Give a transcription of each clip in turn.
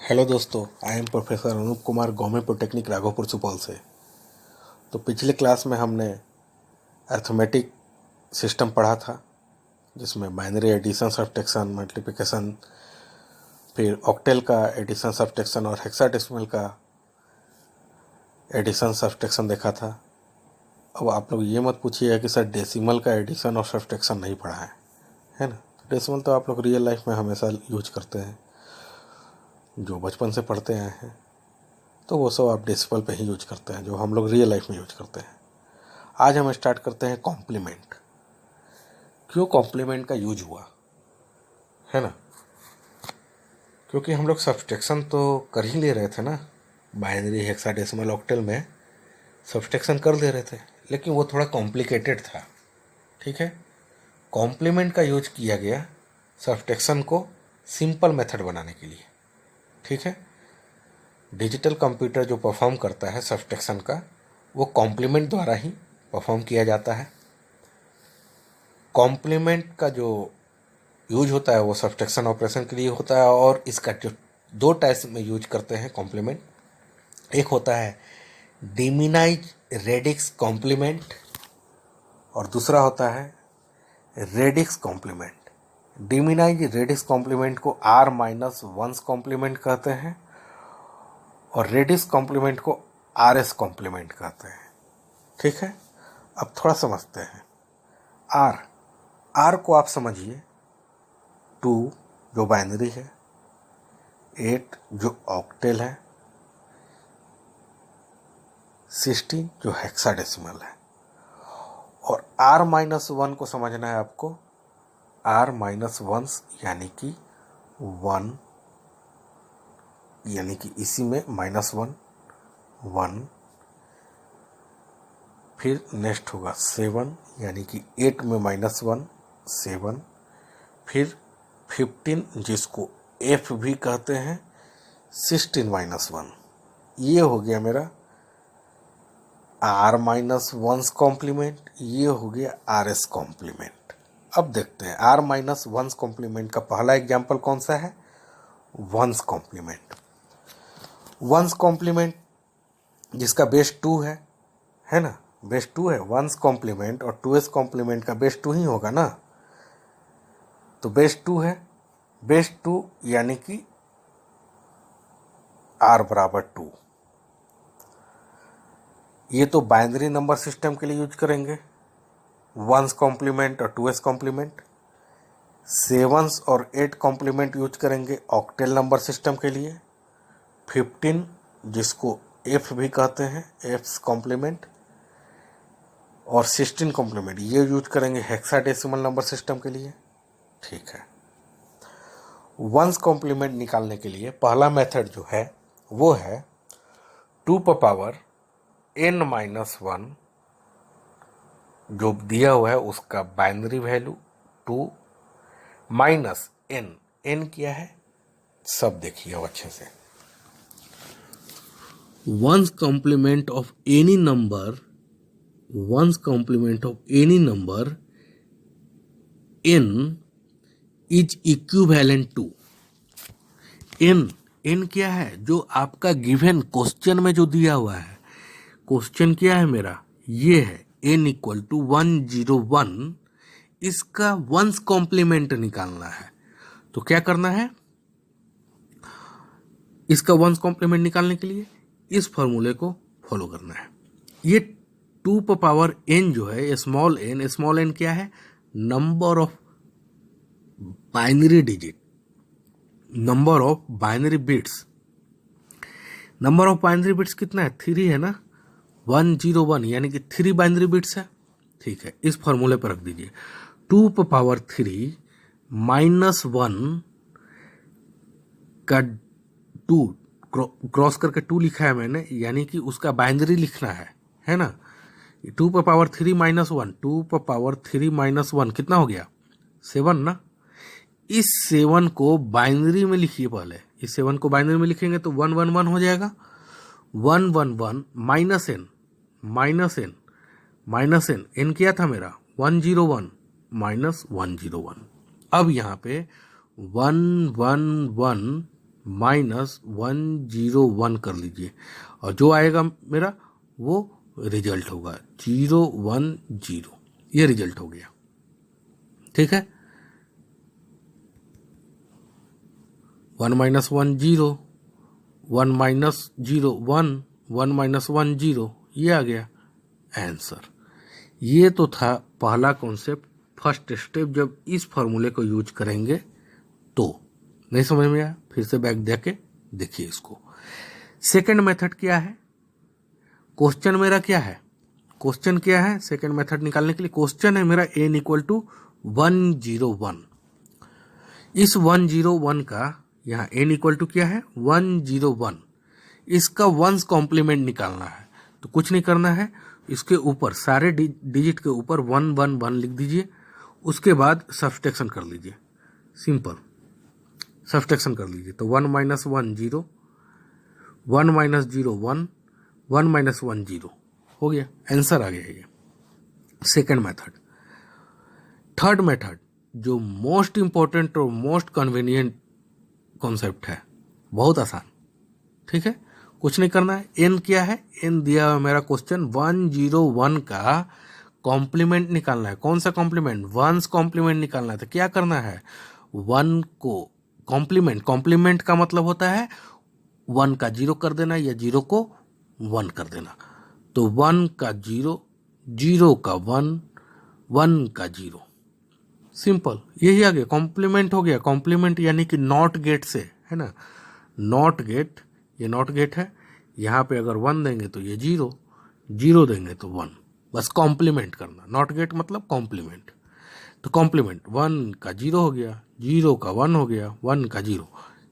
Hello दोस्तों, I am professor Anup Kumar, government polytechnic Raghopur Supaul से। तो पिछले क्लास में हमने अर्थमेटिक सिस्टम पढ़ा था, जिसमें बाइनरी एडिशन, सब्ट्रैक्शन, मल्टीप्लिकेशन, फिर ऑक्टेल का एडिशन, सब्ट्रैक्शन और हेक्साडेसिमल का एडिशन, सब्ट्रैक्शन देखा था। अब आप लोग ये मत पूछिएगा कि सर डेसिमल का एडिशन और सब्ट्रैक्शन नहीं पढ़ा है ना। तो डेसिमल तो आप लोग रियल लाइफ में हमेशा यूज करते हैं, जो बचपन से पढ़ते आए हैं, तो वो सब आप डेसिमल पे ही यूज करते हैं, जो हम लोग रियल लाइफ में यूज करते हैं। आज हम स्टार्ट करते हैं कॉम्प्लीमेंट। क्यों कॉम्प्लीमेंट का यूज हुआ है ना, क्योंकि हम लोग सब्सट्रैक्शन तो कर ही ले रहे थे ना, बाइनरी, हेक्साडेसिमल, ऑक्टल में सब्सट्रैक्शन कर ले रहे थे, लेकिन वो थोड़ा कॉम्प्लिकेटेड था। ठीक है, कॉम्प्लीमेंट का यूज किया गया सब्सट्रैक्शन को सिंपल मेथड बनाने के लिए। ठीक है, डिजिटल कंप्यूटर जो परफॉर्म करता है सब्सट्रैक्शन का, वो कॉम्प्लीमेंट द्वारा ही परफॉर्म किया जाता है। कॉम्प्लीमेंट का जो यूज होता है वो सब्सट्रैक्शन ऑपरेशन के लिए होता है, और इसका जो दो टाइप्स में यूज करते हैं कॉम्प्लीमेंट, एक होता है डिमिनाइज रेडिक्स कॉम्प्लीमेंट और दूसरा होता है रेडिक्स कॉम्प्लीमेंट। डिमिनाइज रेडिक्स कॉम्प्लीमेंट को R-1 कॉम्प्लीमेंट कहते हैं और रेडिक्स कॉम्प्लीमेंट को RS कॉम्प्लीमेंट कहते हैं। ठीक है, अब थोड़ा समझते हैं। आर को आप समझिए 2 जो बाइनरी है, 8 जो ऑक्टेल है, 16 जो हेक्साडेसिमल है। और R-1 को समझना है आपको। R-1 यानी कि 1, यानी कि इसी में -1, 1, फिर नेक्स्ट होगा 7, यानी कि 8 में -1, 7, फिर 15 जिसको F भी कहते हैं, 16-1। ये हो गया मेरा R-1 कॉम्प्लीमेंट, ये हो गया RS कॉम्प्लीमेंट। अब देखते हैं R-1 कॉम्प्लीमेंट का पहला एग्जाम्पल कौन सा है, 1 कॉम्प्लीमेंट। 1 कॉम्प्लीमेंट जिसका बेस 2 है ना, बेस 2 है। 1 कॉम्प्लीमेंट और 2s कॉम्प्लीमेंट का बेस 2 ही होगा ना, तो बेस 2 है। बेस 2 यानी कि R बराबर 2। ये तो बाइनरी नंबर सिस्टम के लिए यूज करेंगे, 1 कॉम्प्लीमेंट और 2s कॉम्प्लीमेंट। 7 और 8 कॉम्प्लीमेंट यूज करेंगे ऑक्टेल नंबर सिस्टम के लिए। 15 जिसको F भी कहते हैं, F's कॉम्प्लीमेंट, और 16 कॉम्प्लीमेंट ये यूज करेंगे हेक्साडेसिमल नंबर सिस्टम के लिए। ठीक है, 1 कॉम्प्लीमेंट निकालने के लिए पहला मेथड जो है वो है 2 पर पावर n-1 जो दिया हुआ है उसका बाइनरी वैल्यू 2 माइनस n क्या है सब देखिए अब अच्छे से। 1's complement of any number, 1's complement of any number n is equivalent to n क्या है, जो आपका गिवन क्वेश्चन में जो दिया हुआ है। क्वेश्चन क्या है मेरा, ये है n इक्वल टू 101। इसका 1's कॉम्प्लीमेंट निकालना है, तो क्या करना है, इसका 1's कॉम्प्लीमेंट निकालने के लिए इस फॉर्मूले को फॉलो करना है। ये 2 पर पावर n जो है, स्मॉल n क्या है, number of binary digit, number of binary bits. Number of binary bits कितना है, 3 है ना, 101 यानी कि 3 बाइनरी बिट्स है। ठीक है, इस फॉर्मूले पर रख दीजिए। 2 पर पावर 3 -1 का 2 क्रॉस करके 2 लिखा है मैंने, यानी कि उसका बाइनरी लिखना है ना। 2 पर पावर 3 -1, 2 पर पावर 3 -1 कितना हो गया, 7 ना। इस 7 को बाइनरी में लिखिए पहले, इस 7 को बाइनरी में लिखेंगे तो 111 हो जाएगा। 111 माइनस n n क्या था मेरा, 101 -101। अब यहाँ पे 111 -101 कर लीजिए और जो आएगा मेरा वो रिजल्ट होगा 010। ये रिजल्ट हो गया। ठीक है, 1 - 1 0, 1 - 0 1, 1 - 1 0, ये आ गया आंसर। ये तो था पहला कॉन्सेप्ट, फर्स्ट स्टेप जब इस फॉर्मूले को यूज करेंगे तो। नहीं समझ में आया, फिर से बैक देके देखिए इसको। सेकंड मेथड क्या है, क्वेश्चन मेरा क्या है, क्वेश्चन क्या है सेकंड मेथड निकालने के लिए, क्वेश्चन है मेरा n = 101। इस 101 का यहाँ n = क्या है 101, इसका वंस कॉम्प्लीमेंट निकालना है। तो कुछ नहीं करना है, इसके ऊपर सारे डिजिट के ऊपर 111 लिख दीजिए, उसके बाद सब्सट्रैक्शन कर लीजिए, सिंपल सब्सट्रैक्शन कर लीजिए। तो 1 - 1 0, 1 - 0 1, 1 - 1 0 हो गया, आंसर आ गया ये सेकंड मेथड। थर्ड मेथड जो मोस्ट इंपॉर्टेंट और मोस्ट कन्वीनियंट कॉन्सेप्ट है, बहुत आसान। ठीक है, कुछ नहीं करना है, n क्या है, n दिया हुआ मेरा क्वेश्चन 101 का कॉम्प्लीमेंट निकालना है। कौन सा कॉम्प्लीमेंट, वंस कॉम्प्लीमेंट निकालना है। तो क्या करना है, 1 को कॉम्प्लीमेंट, कॉम्प्लीमेंट का मतलब होता है 1 का 0 कर देना या 0 को 1 कर देना। तो 1 का 0, 0 का 1, 1 का 0, सिंपल यही आ गया, कॉम्प्लीमेंट हो गया। कॉम्प्लीमेंट यानी कि नॉट गेट से, है ना, नॉट गेट, ये नॉट गेट है, यहाँ पे अगर 1 देंगे तो ये 0, 0 देंगे तो 1, बस कॉम्प्लीमेंट करना। नॉट गेट मतलब कॉम्प्लीमेंट। तो कॉम्प्लीमेंट 1 का 0 हो गया, 0 का 1 हो गया, 1 का 0,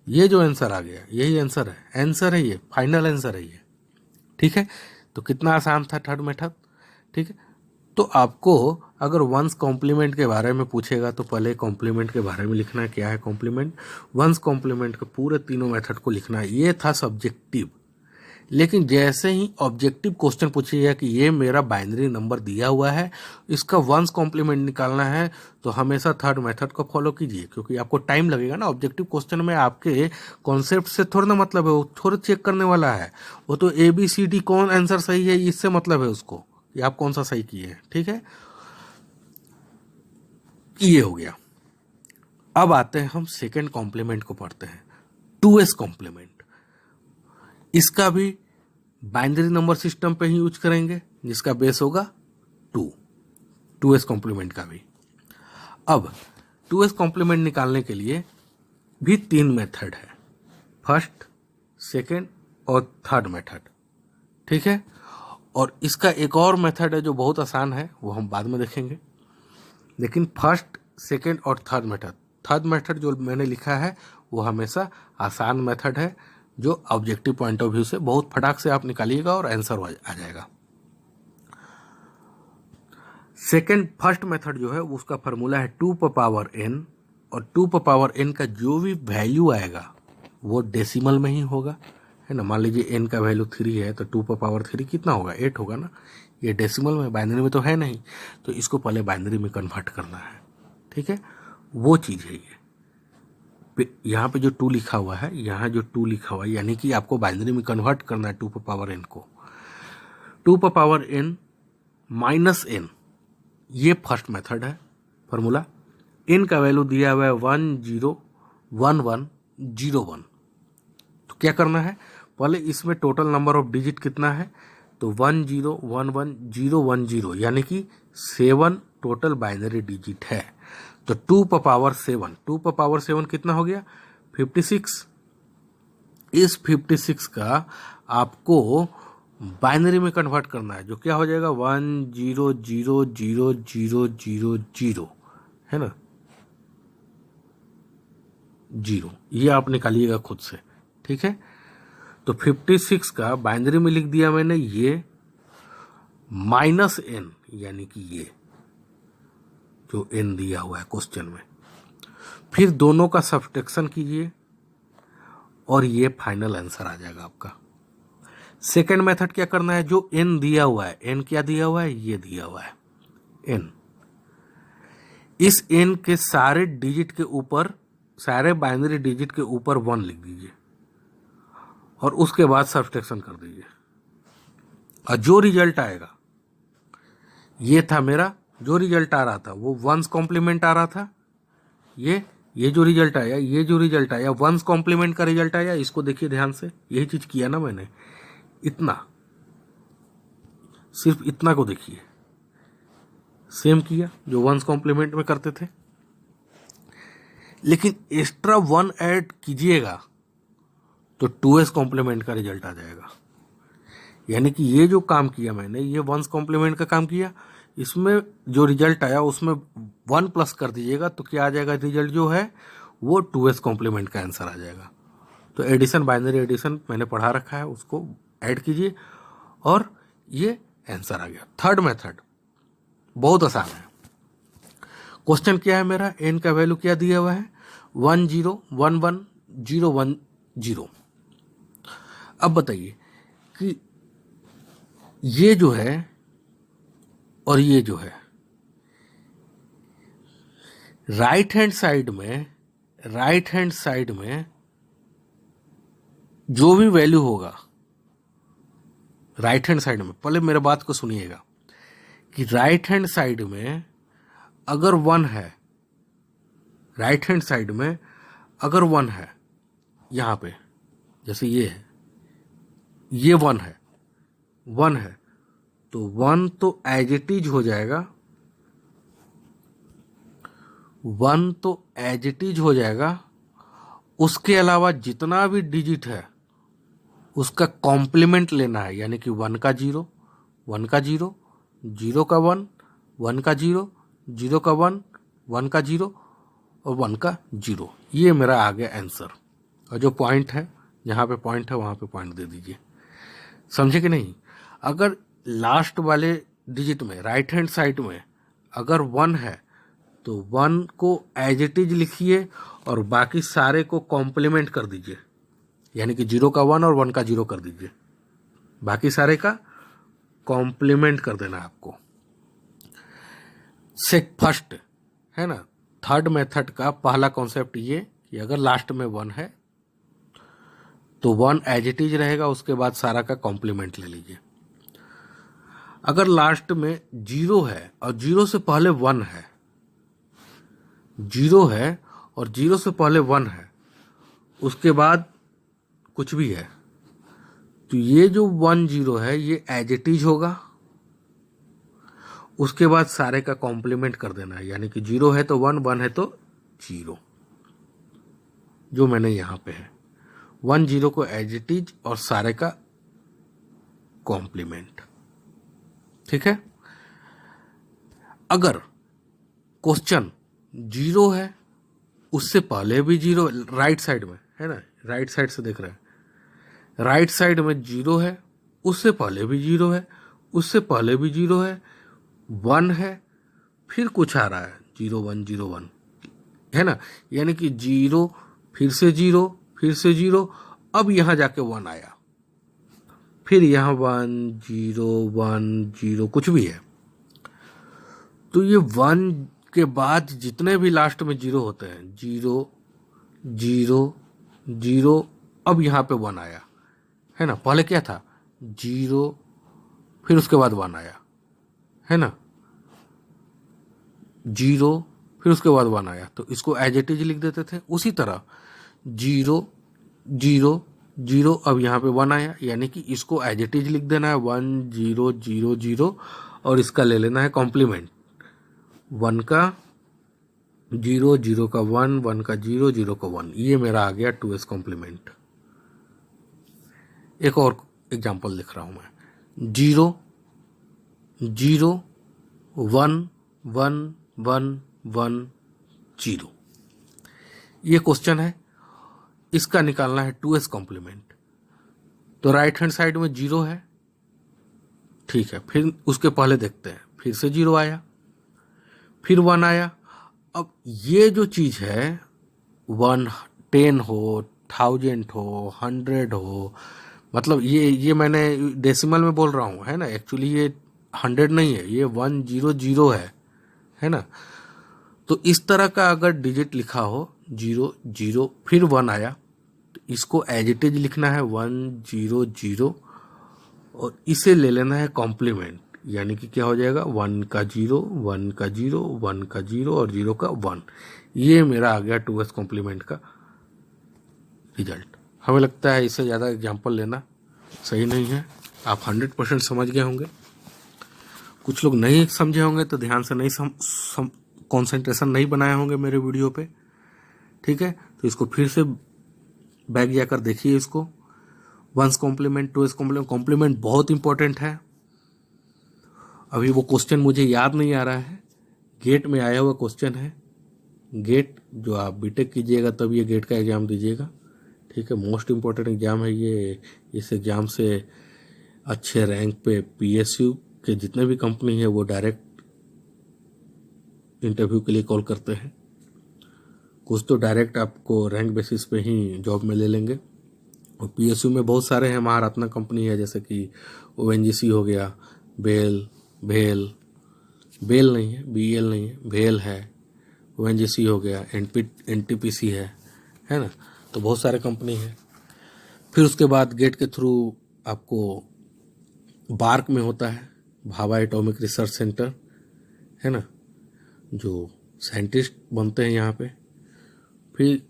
ये जो आंसर आ गया यही आंसर है, आंसर है ये, फाइनल आंसर है ये। ठीक है, तो कितना आसान था थर्ड मेथड। ठीक है, तो आपको अगर वंस कॉम्प्लीमेंट के बारे में पूछेगा तो पहले कॉम्प्लीमेंट के बारे में लिखना है, क्या है कॉम्प्लीमेंट, वंस कॉम्प्लीमेंट के पूरे तीनों मेथड को लिखना है। ये था सब्जेक्टिव। लेकिन जैसे ही ऑब्जेक्टिव क्वेश्चन पूछिएगा कि ये मेरा बाइनरी नंबर दिया हुआ है, इसका वंस कॉम्प्लीमेंट निकालना है, तो हमेशा थर्ड मेथड को फॉलो कीजिए, क्योंकि आपको टाइम लगेगा ना। ऑब्जेक्टिव क्वेश्चन में आपके कॉन्सेप्ट से थोड़ा ना मतलब है, वो थोड़ा चेक करने वाला है, वो तो ABCD कौन आंसर सही है इससे मतलब है उसको, कि आप कौन सा सही किए हैं। ठीक है, ये हो गया। अब आते हैं हम सेकेंड कॉम्प्लीमेंट को पढ़ते हैं, 2s कॉम्प्लीमेंट। इसका भी बाइनरी नंबर सिस्टम पे ही यूज करेंगे, जिसका बेस होगा 2, 2s कॉम्प्लीमेंट का भी। अब 2s कॉम्प्लीमेंट निकालने के लिए भी 3 मेथड है, फर्स्ट, सेकेंड और थर्ड मेथड। ठीक है, और इसका एक और मेथड है जो बहुत आसान है, वो हम बाद में देखेंगे। लेकिन फर्स्ट, सेकेंड और थर्ड मेथड जो मैंने लिखा है वो हमेशा आसान मेथड है, जो ऑब्जेक्टिव पॉइंट ऑफ व्यू से बहुत फटाक से आप निकालिएगा और आंसर आ जाएगा। सेकेंड, फर्स्ट मेथड जो है उसका फार्मूला है 2n, और 2n का जो भी वैल्यू आएगा वो डेसिमल में ही होगा, है ना। मान लीजिए n का वैल्यू 3 है तो 2 3 कितना होगा, 8 होगा ना। ये डेसिमल में, बाइनरी में तो है नहीं, तो इसको पहले बाइनरी में कन्वर्ट करना है। ठीक है, वो चीज़ है ये। यहाँ पे जो 2 लिखा हुआ है, यहाँ जो 2 लिखा हुआ है, यानी कि आपको बाइनरी में कन्वर्ट करना है 2n को। 2n -n, ये फर्स्ट मेथड है फार्मूला। n का वैल्यू दिया हुआ है 101101। तो क्या करना है, पहले इसमें टोटल नंबर ऑफ डिजिट कितना है, तो 1011010, यानी कि 7 टोटल बाइनरी डिजिट है। तो 2 7 कितना हो गया, 56। इस 56 का आपको बाइनरी में कन्वर्ट करना है, जो क्या हो जाएगा 10000000, है ना, 0। ये आप निकालिएगा खुद से। ठीक है, तो 56 का बाइनरी में लिख दिया मैंने ये -n, यानी कि ये जो n दिया हुआ है क्वेश्चन में। फिर दोनों का सब्सट्रैक्शन कीजिए और ये फाइनल आंसर आ जाएगा आपका। सेकेंड मेथड क्या करना है, जो n दिया हुआ है, n क्या दिया हुआ है, ये दिया हुआ है n। इस n के सारे डिजिट के ऊपर, सारे बाइनरी डिजिट के ऊपर 1 लिख दीजिए, और उसके बाद सब्ट्रैक्शन कर दीजिए, और जो रिजल्ट आएगा, ये था मेरा जो रिजल्ट आ रहा था वो वंस कॉम्प्लीमेंट आ रहा था, ये जो रिजल्ट आया, ये जो रिजल्ट आया वंस कॉम्प्लीमेंट का रिजल्ट आया। इसको देखिए ध्यान से, यही चीज किया ना मैंने, इतना, सिर्फ इतना को देखिए, सेम किया जो वंस कॉम्प्लीमेंट में करते थे, लेकिन एक्स्ट्रा 1 ऐड कीजिएगा तो 2s कॉम्प्लीमेंट का रिजल्ट आ जाएगा। यानी कि ये जो काम किया मैंने, ये वंस कॉम्प्लीमेंट का काम किया, इसमें जो रिजल्ट आया उसमें 1 प्लस कर दीजिएगा तो क्या आ जाएगा, रिजल्ट जो है वो 2s कॉम्प्लीमेंट का आंसर आ जाएगा। तो एडिशन, बाइनरी एडिशन मैंने पढ़ा रखा है, उसको ऐड कीजिए और ये आंसर आ गया। थर्ड मेथड बहुत आसान है। क्वेश्चन क्या है मेरा, n का वैल्यू क्या दिया हुआ है, 1 0 1 1 0 1 0। अब बताइए कि ये जो है और ये जो है, राइट हैंड साइड में जो भी वैल्यू होगा राइट हैंड साइड में, पहले मेरे बात को सुनिएगा कि राइट हैंड साइड में अगर 1 है, राइट हैंड साइड में अगर 1 है, यहां पे जैसे ये है, ये 1 है, 1 है, तो 1 तो एज इट इज हो जाएगा, 1 तो एज इट इज हो जाएगा। उसके अलावा जितना भी डिजिट है उसका कॉम्प्लीमेंट लेना है, यानी कि 1 का 0, 1 का 0, 0 का 1, 1 का 0, 0 का 1, 1 का 0 और 1 का 0। ये मेरा आ गया आंसर। और जो पॉइंट है, जहाँ पे पॉइंट है वहाँ पे पॉइंट दे दीजिए। समझे कि नहीं? अगर लास्ट वाले डिजिट में राइट हैंड साइड में अगर 1 है तो 1 को एज इट इज लिखिए और बाकी सारे को कॉम्प्लीमेंट कर दीजिए, यानी कि 0 का 1 और 1 का 0 कर दीजिए, बाकी सारे का कॉम्प्लीमेंट कर देना आपको। फर्स्ट है ना, थर्ड मेथड का पहला कॉन्सेप्ट ये कि अगर लास्ट में 1 है तो 1 एज इट इज रहेगा, उसके बाद सारा का कॉम्प्लीमेंट ले लीजिए। अगर लास्ट में 0 है और 0 से पहले 1 है, 0 है और 0 से पहले 1 है, उसके बाद कुछ भी है, तो ये जो 1 0 है ये एज इट इज होगा, उसके बाद सारे का कॉम्प्लीमेंट कर देना है, यानी कि 0 है तो 1, 1 है तो 0, जो मैंने यहां पे है 1 0 को एज इट इज और सारे का कॉम्प्लीमेंट। ठीक है। अगर क्वेश्चन 0 है, उससे पहले भी 0, राइट साइड में है ना, राइट साइड से देख रहे हैं, राइट साइड में 0 है, उससे पहले भी 0 है, उससे पहले भी 0 है, 1 है, फिर कुछ आ रहा है 0 1 0 1 है ना, यानी कि 0 फिर से 0 फिर से 0, अब यहां जाके 1 आया, फिर यहां 1 0 1 0 कुछ भी है, तो ये 1 के बाद जितने भी लास्ट में 0 होते हैं, 0 0 0, अब यहां पे 1 आया है ना, पहले क्या था 0, फिर उसके बाद 1 आया है ना, 0 फिर उसके बाद 1 आया, तो इसको एज इट इज लिख देते थे। उसी तरह 0 0 0, अब यहाँ पे 1 आया, यानी कि इसको एज इट इज लिख देना है 1 0 0 0, और इसका ले लेना है कॉम्प्लीमेंट, 1 का 0 0 का 1 1 का 0 0 का 1, ये मेरा आ गया 2s कॉम्प्लीमेंट। एक और एग्जांपल लिख रहा हूं मैं, 0 0 1 1 1 1 0, ये क्वेश्चन है, इसका निकालना है 2s कॉम्प्लीमेंट। तो राइट हैंड साइड में 0 है, ठीक है, फिर उसके पहले देखते हैं, फिर से 0 आया, फिर 1 आया। अब ये जो चीज है 1 10 हो, 1000 हो, 100 हो, मतलब ये मैंने डेसिमल में बोल रहा हूं है ना, एक्चुअली ये 100 नहीं है, ये 1 0 0 है ना। तो इस तरह का अगर डिजिट लिखा हो 0 0 फिर 1 आया, तो इसको एज इट इज लिखना है 100 और इसे ले लेना है कॉम्प्लीमेंट, यानी कि क्या हो जाएगा 1 का 0, 1 का 0, 1 का 0 और 0 का 1। ये मेरा आ गया 2s कॉम्प्लीमेंट का रिजल्ट। हमें लगता है इससे ज़्यादा एग्जाम्पल लेना सही नहीं है। आप 100% समझ गए होंगे। कुछ लोग नहीं समझे होंगे तो ध्यान से नहीं कॉन्सेंट्रेशन नहीं बनाए होंगे मेरे वीडियो पे, ठीक है। तो इसको फिर से बैक जाकर देखिए इसको। 1s कॉम्प्लीमेंट, 2s कॉम्प्लीमेंट, कॉम्प्लीमेंट बहुत इंपॉर्टेंट है। अभी वो क्वेश्चन मुझे याद नहीं आ रहा है, गेट में आया हुआ क्वेश्चन है। गेट जो आप बीटेक कीजिएगा तब ये गेट का एग्ज़ाम दीजिएगा, ठीक है। मोस्ट इम्पॉर्टेंट एग्ज़ाम है ये। इस एग्ज़ाम से अच्छे रैंक पे पीएसयू के जितने भी कंपनी है वो डायरेक्ट इंटरव्यू के लिए कॉल करते हैं। कुछ तो डायरेक्ट आपको रैंक बेसिस पे ही जॉब में ले लेंगे। और पीएसयू में बहुत सारे हैं, महारत्ना कंपनी है, जैसे कि ओएनजीसी हो गया, बेल नहीं है, बीएल नहीं है, बेल है, ओएनजीसी हो गया, एनटीपीसी है ना। तो बहुत सारे कंपनी है। फिर उसके बाद गेट के थ्रू आपको बार्क में होता है, भाभा एटॉमिक रिसर्च सेंटर, है ना, जो साइंटिस्ट बनते हैं यहाँ पे। फिर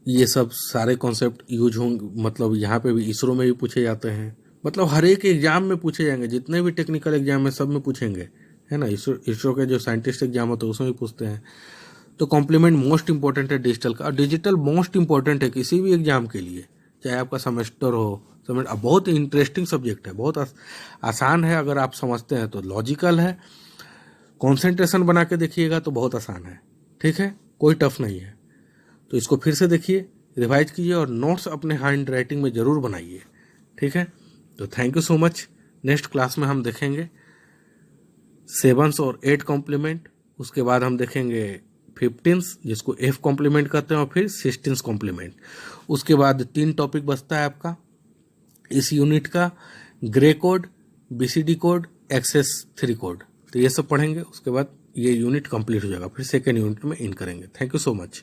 ये सब सारे कॉन्सेप्ट यूज होंगे, मतलब यहाँ पे भी इसरो में भी पूछे जाते हैं, मतलब हर एक एग्जाम में पूछे जाएंगे। जितने भी टेक्निकल एग्जाम है सब में पूछेंगे, है ना। इसरो के जो साइंटिस्ट एग्जाम होते हैं उसमें भी पूछते हैं। तो कॉम्प्लीमेंट मोस्ट इंपॉर्टेंट है डिजिटल का, और डिजिटल मोस्ट इंपॉर्टेंट है किसी भी एग्जाम के लिए, चाहे आपका सेमेस्टर हो। बहुत इंटरेस्टिंग सब्जेक्ट है, बहुत आसान है अगर आप समझते हैं तो। लॉजिकल है, कॉन्सेंट्रेशन बना के देखिएगा तो बहुत आसान है, ठीक है, कोई टफ नहीं है। तो इसको फिर से देखिए, रिवाइज कीजिए और नोट्स अपने हैंड राइटिंग में ज़रूर बनाइए, ठीक है। तो thank you so much. Next class में हम देखेंगे 7s और 8 कॉम्प्लीमेंट। उसके बाद हम देखेंगे 15s जिसको F कॉम्प्लीमेंट कहते हैं, और फिर 16s कॉम्प्लीमेंट। उसके बाद 3 टॉपिक बचता है आपका इस यूनिट का, grey code, BCD code, excess 3 code. तो ये सब पढ़ेंगे, उसके बाद ये यूनिट कंप्लीट हो जाएगा। फिर सेकेंड यूनिट में इन करेंगे। Thank you so much.